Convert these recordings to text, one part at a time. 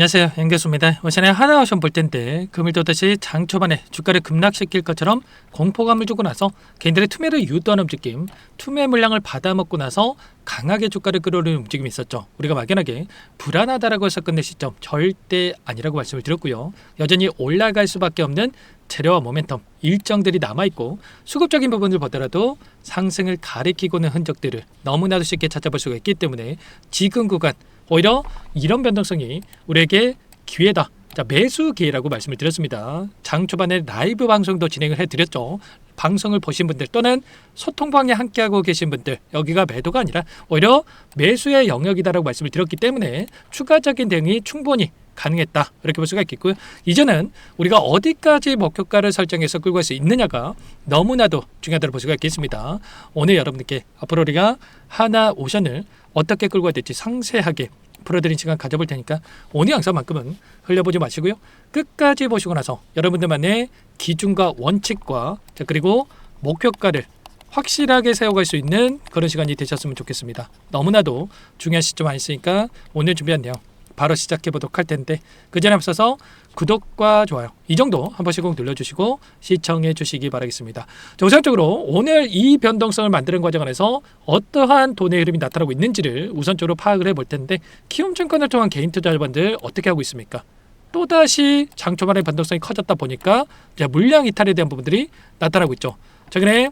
안녕하세요, 연교수입니다. 오전에 하나오션 볼 텐데 금일 또다시 장 초반에 주가를 급락시킬 것처럼 공포감을 주고 나서 개인들의 투매를 유도하는 움직임, 투매 물량을 받아먹고 나서 강하게 주가를 끌어올리는 움직임이 있었죠. 우리가 막연하게 불안하다라고 해서 끝낼 시점 절대 아니라고 말씀을 드렸고요. 여전히 올라갈 수밖에 없는 재료와 모멘텀 일정들이 남아있고 수급적인 부분을 보더라도 상승을 가리키고는 흔적들을 너무나도 쉽게 찾아볼 수가 있기 때문에 지금 구간 오히려 이런 변동성이 우리에게 기회다. 자, 매수 기회라고 말씀을 드렸습니다. 장 초반에 라이브 방송도 진행을 해드렸죠. 방송을 보신 분들 또는 소통방에 함께하고 계신 분들, 여기가 매도가 아니라 오히려 매수의 영역이다라고 말씀을 드렸기 때문에 추가적인 대응이 충분히 가능했다, 이렇게 볼 수가 있겠고요. 이제는 우리가 어디까지 목표가를 설정해서 끌고 갈 수 있느냐가 너무나도 중요하다고 볼 수가 있겠습니다. 오늘 여러분들께 앞으로 우리가 하나오션을 어떻게 끌고 가야 될지 상세하게 풀어드린 시간 가져볼 테니까 오늘 영상만큼은 흘려보지 마시고요. 끝까지 보시고 나서 여러분들만의 기준과 원칙과 그리고 목표가를 확실하게 세워갈 수 있는 그런 시간이 되셨으면 좋겠습니다. 너무나도 중요한 시점 아니었으니까 오늘 준비한 내용 바로 시작해 보도록 할 텐데, 그 전에 앞서서 구독과 좋아요 이 정도 한 번씩 꼭 눌러주시고 시청해 주시기 바라겠습니다. 자, 우선적으로 오늘 이 변동성을 만드는 과정 안에서 어떠한 돈의 흐름이 나타나고 있는지를 우선적으로 파악을 해볼 텐데, 키움증권을 통한 개인 투자자분들 어떻게 하고 있습니까? 또다시 장 초반의 변동성이 커졌다 보니까 물량 이탈에 대한 부분들이 나타나고 있죠. 최근에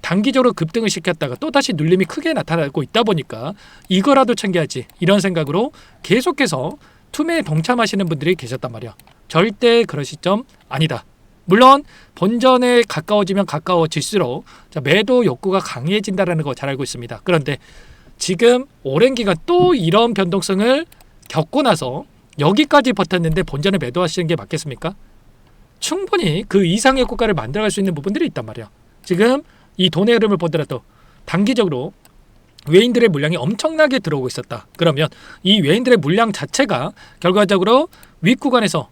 단기적으로 급등을 시켰다가 또다시 눌림이 크게 나타나고 있다 보니까 이거라도 챙겨야지, 이런 생각으로 계속해서 투매에 동참하시는 분들이 계셨단 말이야. 절대 그런 시점 아니다. 물론 본전에 가까워지면 가까워질수록 매도 욕구가 강해진다는 거 잘 알고 있습니다. 그런데 지금 오랜 기간 또 이런 변동성을 겪고 나서 여기까지 버텼는데 본전에 매도하시는 게 맞겠습니까? 충분히 그 이상의 효과를 만들어갈 수 있는 부분들이 있단 말이야. 지금 이 돈의 흐름을 보더라도 단기적으로 외인들의 물량이 엄청나게 들어오고 있었다. 그러면 이 외인들의 물량 자체가 결과적으로 윗구간에서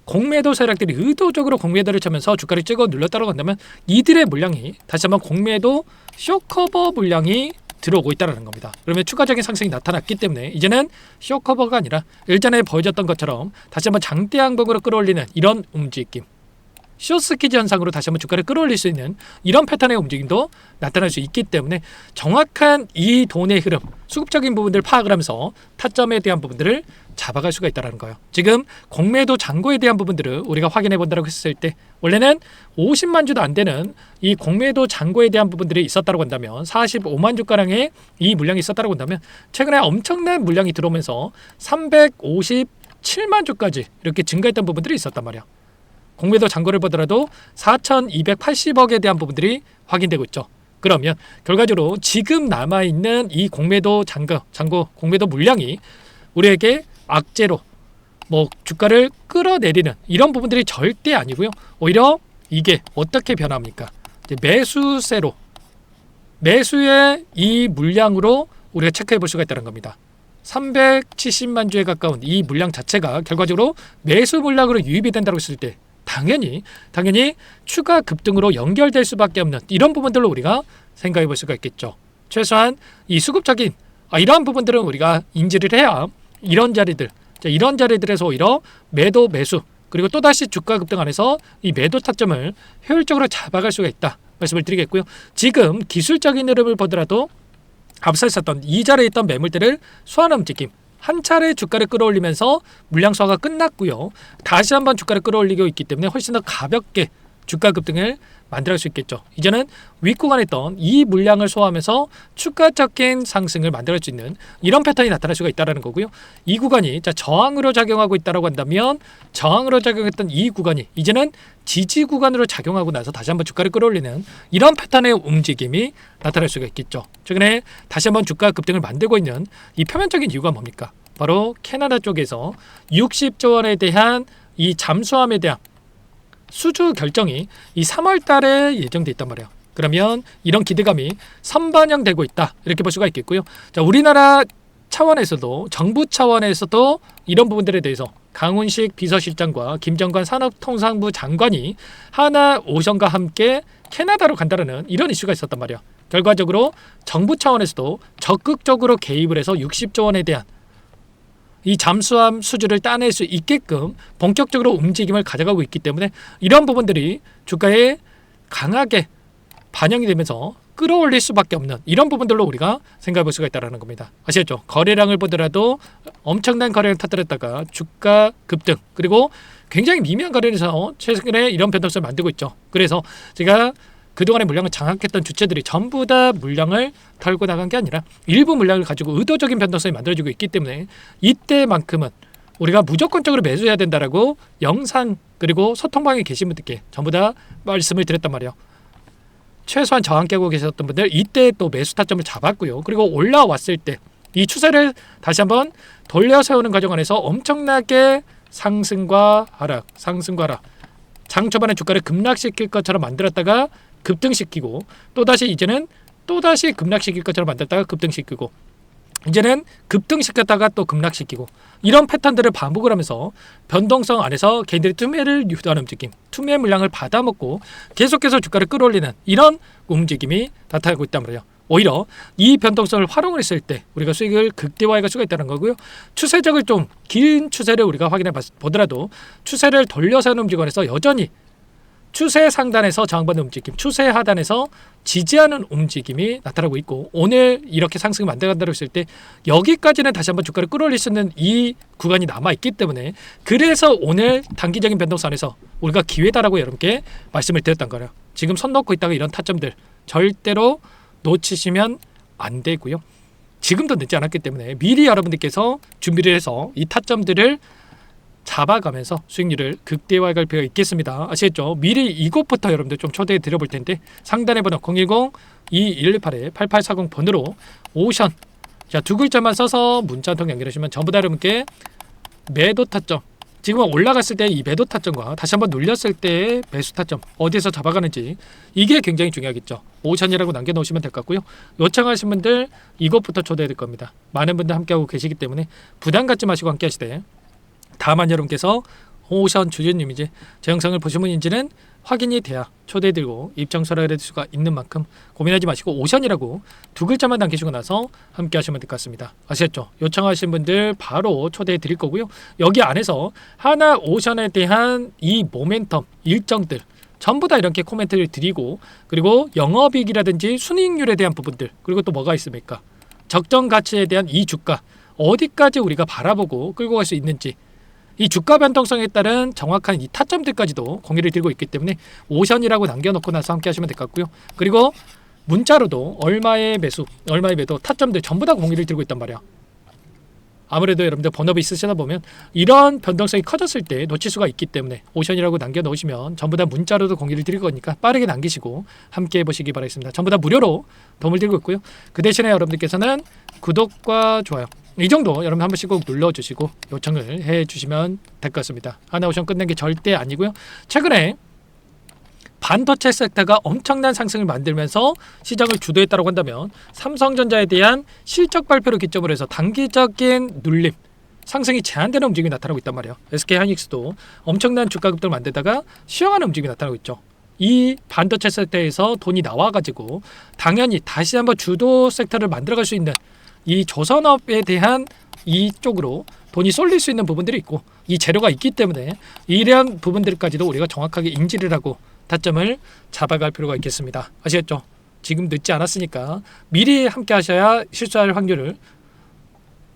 공매도 세력들이 의도적으로 공매도를 쳐면서 주가를 찍어 눌렀다고 한다면 이들의 물량이 다시 한번 공매도 쇼커버 물량이 들어오고 있다는 겁니다. 그러면 추가적인 상승이 나타났기 때문에 이제는 쇼커버가 아니라 일전에 보여줬던 것처럼 다시 한번 장대 항복으로 끌어올리는 이런 움직임, 숏스키즈 현상으로 다시 한번 주가를 끌어올릴 수 있는 이런 패턴의 움직임도 나타날 수 있기 때문에 정확한 이 돈의 흐름, 수급적인 부분들을 파악을 하면서 타점에 대한 부분들을 잡아갈 수가 있다는 거예요. 지금 공매도 잔고에 대한 부분들을 우리가 확인해 본다고 했을 때 원래는 50만 주도 안 되는 이 공매도 잔고에 대한 부분들이 있었다고 한다면 45만 주가량의 이 물량이 있었다고 한다면 최근에 엄청난 물량이 들어오면서 357만 주까지 이렇게 증가했던 부분들이 있었단 말이야. 공매도 잔고를 보더라도 4,280억에 대한 부분들이 확인되고 있죠. 그러면 결과적으로 지금 남아있는 이 공매도 잔고 공매도 물량이 우리에게 악재로 주가를 끌어내리는 이런 부분들이 절대 아니고요. 오히려 이게 어떻게 변합니까? 매수세로, 매수의 이 물량으로 우리가 체크해 볼 수가 있다는 겁니다. 370만 주에 가까운 이 물량 자체가 결과적으로 매수 물량으로 유입이 된다고 했을 때 당연히 추가 급등으로 연결될 수밖에 없는 이런 부분들로 우리가 생각해 볼 수가 있겠죠. 최소한 이 수급적인 이러한 부분들은 우리가 인지를 해야 이런 자리들에서 오히려 매도 매수 그리고 또다시 주가 급등 안에서 이 매도 타점을 효율적으로 잡아갈 수가 있다 말씀을 드리겠고요. 지금 기술적인 흐름을 보더라도 앞서 있었던 이 자리에 있던 매물들을 소화하는 움직임, 한 차례 주가를 끌어올리면서 물량 소화가 끝났고요. 다시 한번 주가를 끌어올리고 있기 때문에 훨씬 더 가볍게 주가 급등을 만들어갈 수 있겠죠. 이제는 윗구간에 있던 이 물량을 소화하면서 추가적인 상승을 만들어갈 수 있는 이런 패턴이 나타날 수가 있다는 거고요. 이 구간이 저항으로 작용하고 있다고 한다면 저항으로 작용했던 이 구간이 이제는 지지 구간으로 작용하고 나서 다시 한번 주가를 끌어올리는 이런 패턴의 움직임이 나타날 수가 있겠죠. 최근에 다시 한번 주가 급등을 만들고 있는 이 표면적인 이유가 뭡니까? 바로 캐나다 쪽에서 60조 원에 대한 이 잠수함에 대한 수주 결정이 이 3월 달에 예정돼 있단 말이에요. 그러면 이런 기대감이 선반영되고 있다 이렇게 볼 수가 있겠고요. 자, 우리나라 차원에서도 정부 차원에서도 이런 부분들에 대해서 강훈식 비서실장과 김정관 산업통상부 장관이 하나오션과 함께 캐나다로 간다는 이런 이슈가 있었단 말이에요. 결과적으로 정부 차원에서도 적극적으로 개입을 해서 60조 원에 대한 이 잠수함 수주를 따낼 수 있게끔 본격적으로 움직임을 가져가고 있기 때문에 이런 부분들이 주가에 강하게 반영이 되면서 끌어올릴 수밖에 없는 이런 부분들로 우리가 생각해 볼 수가 있다는 겁니다. 아시겠죠? 거래량을 보더라도 엄청난 거래량 터뜨렸다가 주가 급등, 그리고 굉장히 미미한 거래에서 최근에 이런 변동성을 만들고 있죠. 그래서 제가 그동안의 물량을 장악했던 주체들이 전부 다 물량을 털고 나간 게 아니라 일부 물량을 가지고 의도적인 변동성이 만들어지고 있기 때문에 이때만큼은 우리가 무조건적으로 매수해야 된다라고 영상 그리고 소통방에 계신 분들께 전부 다 말씀을 드렸단 말이에요. 최소한 저와 함께 하고 계셨던 분들 이때 또 매수 타점을 잡았고요. 그리고 올라왔을 때 이 추세를 다시 한번 돌려 세우는 과정 안에서 엄청나게 상승과 하락 장 초반에 주가를 급락시킬 것처럼 만들었다가 급등시키고 또다시 이제는 또다시 급락시킬 것처럼 만들었다가 급등시키고 이제는 급등시켰다가 또 급락시키고 이런 패턴들을 반복을 하면서 변동성 안에서 개인들이 투매를 유도하는 움직임, 투매 물량을 받아먹고 계속해서 주가를 끌어올리는 이런 움직임이 나타나고 있단 말이에요. 오히려 이 변동성을 활용을 했을 때 우리가 수익을 극대화할 수가 있다는 거고요. 추세적을 좀 긴 추세를 우리가 확인해 보더라도 추세를 돌려서는 움직임 안에서 여전히 추세 상단에서 저항받는 움직임, 추세 하단에서 지지하는 움직임이 나타나고 있고 오늘 이렇게 상승을 만들어간다고 했을 때 여기까지는 다시 한번 주가를 끌어올릴 수 있는 이 구간이 남아있기 때문에 그래서 오늘 단기적인 변동성 안에서 우리가 기회다라고 여러분께 말씀을 드렸던 거예요. 지금 손 놓고 있다가 이런 타점들 절대로 놓치시면 안 되고요. 지금도 늦지 않았기 때문에 미리 여러분들께서 준비를 해서 이 타점들을 잡아가면서 수익률을 극대화할 필요가 있겠습니다. 아시겠죠? 미리 이곳부터 여러분들 좀 초대해 드려볼 텐데 상단의 번호 010-2118-8840 번호로 오션 두 글자만 써서 문자 한 통 연결하시면 전부 다 여러분께 매도 타점, 지금 올라갔을 때 이 매도 타점과 다시 한번 눌렸을 때의 매수 타점 어디에서 잡아가는지 이게 굉장히 중요하겠죠. 오션이라고 남겨놓으시면 될 것 같고요. 요청하신 분들 이것부터 초대해 드릴 겁니다. 많은 분들 함께하고 계시기 때문에 부담 갖지 마시고 함께 하시되 다만 여러분께서 오션 주주님인지 제 영상을 보신 분인지는 확인이 돼야 초대해드리고 입장 설하게 될 수가 있는 만큼 고민하지 마시고 오션이라고 두 글자만 남기시고 나서 함께 하시면 될 것 같습니다. 아시겠죠? 요청하신 분들 바로 초대해드릴 거고요. 여기 안에서 하나 오션에 대한 이 모멘텀 일정들 전부 다 이렇게 코멘트를 드리고 그리고 영업이익이라든지 순이익률에 대한 부분들 그리고 또 뭐가 있습니까? 적정 가치에 대한 이 주가 어디까지 우리가 바라보고 끌고 갈 수 있는지 이 주가 변동성에 따른 정확한 이 타점들까지도 공유를 드리고 있기 때문에 오션이라고 남겨놓고 나서 함께 하시면 될 것 같고요. 그리고 문자로도 얼마의 매수, 얼마의 매도, 타점들 전부 다 공유를 드리고 있단 말이야. 아무래도 여러분들 본업이 있으시다 보면 이런 변동성이 커졌을 때 놓칠 수가 있기 때문에 오션이라고 남겨놓으시면 전부 다 문자로도 공유를 드릴 거니까 빠르게 남기시고 함께 해보시기 바라겠습니다. 전부 다 무료로 도움을 드리고 있고요. 그 대신에 여러분들께서는 구독과 좋아요 이 정도 여러분 한 번씩 꼭 눌러주시고 요청을 해주시면 될 것 같습니다. 하나오션 끝낸 게 절대 아니고요. 최근에 반도체 섹터가 엄청난 상승을 만들면서 시장을 주도했다고 한다면 삼성전자에 대한 실적 발표를 기점으로 해서 단기적인 눌림, 상승이 제한되는 움직임이 나타나고 있단 말이에요. SK하이닉스도 엄청난 주가 급등을 만들다가 쉬어가는 움직임이 나타나고 있죠. 이 반도체 섹터에서 돈이 나와가지고 당연히 다시 한번 주도 섹터를 만들어갈 수 있는 이 조선업에 대한 이쪽으로 돈이 쏠릴 수 있는 부분들이 있고 이 재료가 있기 때문에 이러한 부분들까지도 우리가 정확하게 인지를 하고 타점을 잡아갈 필요가 있겠습니다. 아시겠죠? 지금 늦지 않았으니까 미리 함께 하셔야 실수할 확률을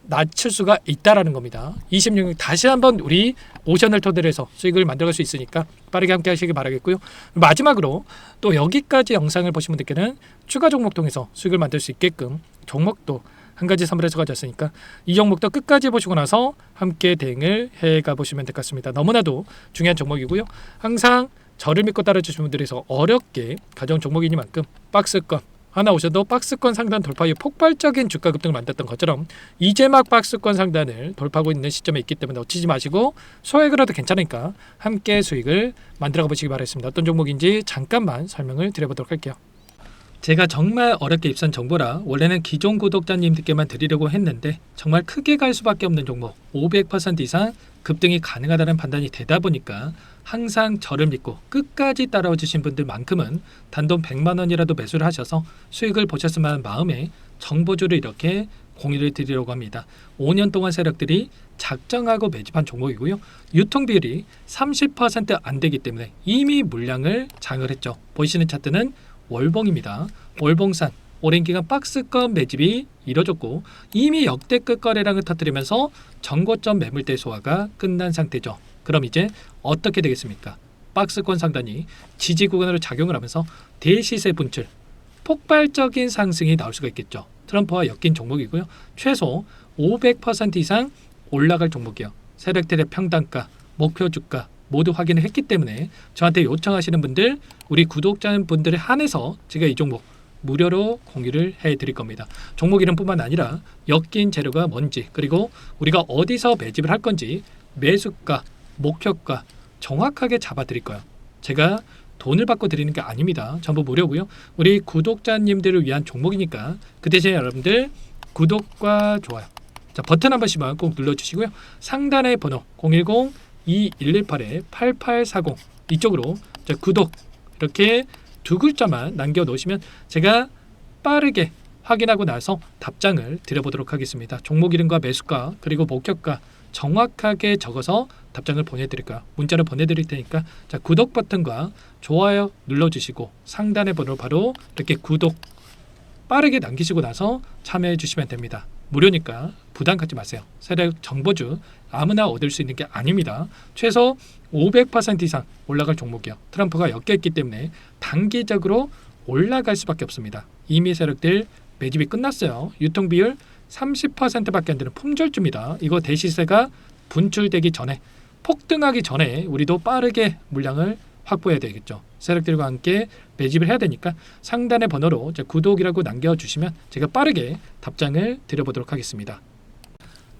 낮출 수가 있다라는 겁니다. 26일 다시 한번 우리 오션을 토대로 해서 수익을 만들어갈 수 있으니까 빠르게 함께 하시길 바라겠고요. 마지막으로 또 여기까지 영상을 보신 분들께는 추가 종목 통해서 수익을 만들 수 있게끔 종목도 한 가지 선물해서 가졌으니까 이 종목도 끝까지 보시고 나서 함께 대응을 해가 보시면 될 것 같습니다. 너무나도 중요한 종목이고요. 항상 저를 믿고 따라주시는 분들에서 어렵게 가져온 종목이니만큼 박스권 하나 오셔도 박스권 상단 돌파 이후 폭발적인 주가 급등을 만들었던 것처럼 이제 막 박스권 상단을 돌파하고 있는 시점에 있기 때문에 놓치지 마시고 소액을 해도 괜찮으니까 함께 수익을 만들어 보시기 바라겠습니다. 어떤 종목인지 잠깐만 설명을 드려보도록 할게요. 제가 정말 어렵게 입선 정보라 원래는 기존 구독자님들께만 드리려고 했는데 정말 크게 갈 수밖에 없는 종목 500% 이상 급등이 가능하다는 판단이 되다 보니까 항상 저를 믿고 끝까지 따라와 주신 분들만큼은 단돈 100만 원이라도 매수를 하셔서 수익을 보셨으면 하는 마음에 정보주를 이렇게 공유를 드리려고 합니다. 5년 동안 세력들이 작정하고 매집한 종목이고요. 유통 비율이 30%안 되기 때문에 이미 물량을 장을 했죠. 보이시는 차트는 월봉입니다. 월봉산 오랜 기간 박스권 매집이 이뤄졌고 이미 역대급 거래량을 터뜨리면서 전고점 매물대 소화가 끝난 상태죠. 그럼 이제 어떻게 되겠습니까? 박스권 상단이 지지 구간으로 작용을 하면서 대시세 분출, 폭발적인 상승이 나올 수가 있겠죠. 트럼프와 엮인 종목이고요. 최소 500% 이상 올라갈 종목이요. 세력들의 평단가, 목표 주가 모두 확인을 했기 때문에 저한테 요청하시는 분들, 우리 구독자분들에 한해서 제가 이 종목 무료로 공유를 해드릴 겁니다. 종목 이름뿐만 아니라 엮인 재료가 뭔지, 그리고 우리가 어디서 매집을 할 건지 매수가, 목표가 정확하게 잡아드릴 거예요. 제가 돈을 받고 드리는 게 아닙니다. 전부 무료고요. 우리 구독자님들을 위한 종목이니까 그 대신에 여러분들 구독과 좋아요, 자 버튼 한 번씩만 꼭 눌러주시고요. 상단의 번호 010-2118-8840 이쪽으로 자, 구독 이렇게 두 글자만 남겨놓으시면 제가 빠르게 확인하고 나서 답장을 드려보도록 하겠습니다. 종목 이름과 매수가 그리고 목표가 정확하게 적어서 답장을 보내드릴까요? 문자로 보내드릴 테니까 자, 구독 버튼과 좋아요 눌러주시고 상단의 번호 바로 이렇게 구독 빠르게 남기시고 나서 참여해 주시면 됩니다. 무료니까 부담 갖지 마세요. 세력 정보주 아무나 얻을 수 있는 게 아닙니다. 최소 500% 이상 올라갈 종목이요. 트럼프가 엮였기 때문에 단기적으로 올라갈 수밖에 없습니다. 이미 세력들 매집이 끝났어요. 유통비율 30%밖에 안 되는 품절주입니다. 이거 대시세가 분출되기 전에 폭등하기 전에 우리도 빠르게 물량을 확보해야 되겠죠. 세력들과 함께 매집을 해야 되니까 상단의 번호로 구독이라고 남겨주시면 제가 빠르게 답장을 드려보도록 하겠습니다.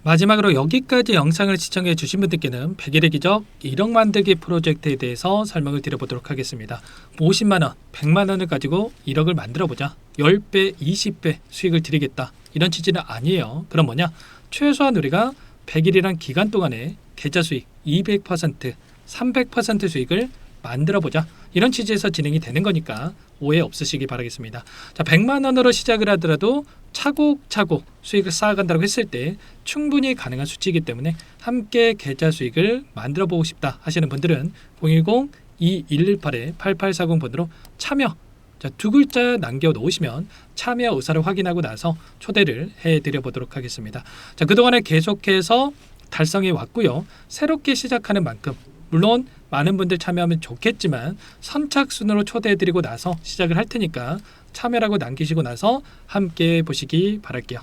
마지막으로 여기까지 영상을 시청해 주신 분들께는 100일의 기적 1억 만들기 프로젝트에 대해서 설명을 드려보도록 하겠습니다. 50만원, 100만원을 가지고 1억을 만들어보자. 10배, 20배 수익을 드리겠다. 이런 취지는 아니에요. 그럼 뭐냐? 최소한 우리가 100일이란 기간 동안에 계좌 수익 200%, 300% 수익을 만들어보자. 이런 취지에서 진행이 되는 거니까 오해 없으시기 바라겠습니다. 자, 100만 원으로 시작을 하더라도 차곡차곡 수익을 쌓아간다고 했을 때 충분히 가능한 수치이기 때문에 함께 계좌 수익을 만들어 보고 싶다 하시는 분들은 010-2118-8840번으로 참여 자, 두 글자 남겨놓으시면 참여 의사를 확인하고 나서 초대를 해드려 보도록 하겠습니다. 자, 그동안에 계속해서 달성해 왔고요. 새롭게 시작하는 만큼 물론 많은 분들 참여하면 좋겠지만 선착순으로 초대해드리고 나서 시작을 할 테니까 참여라고 남기시고 나서 함께 보시기 바랄게요.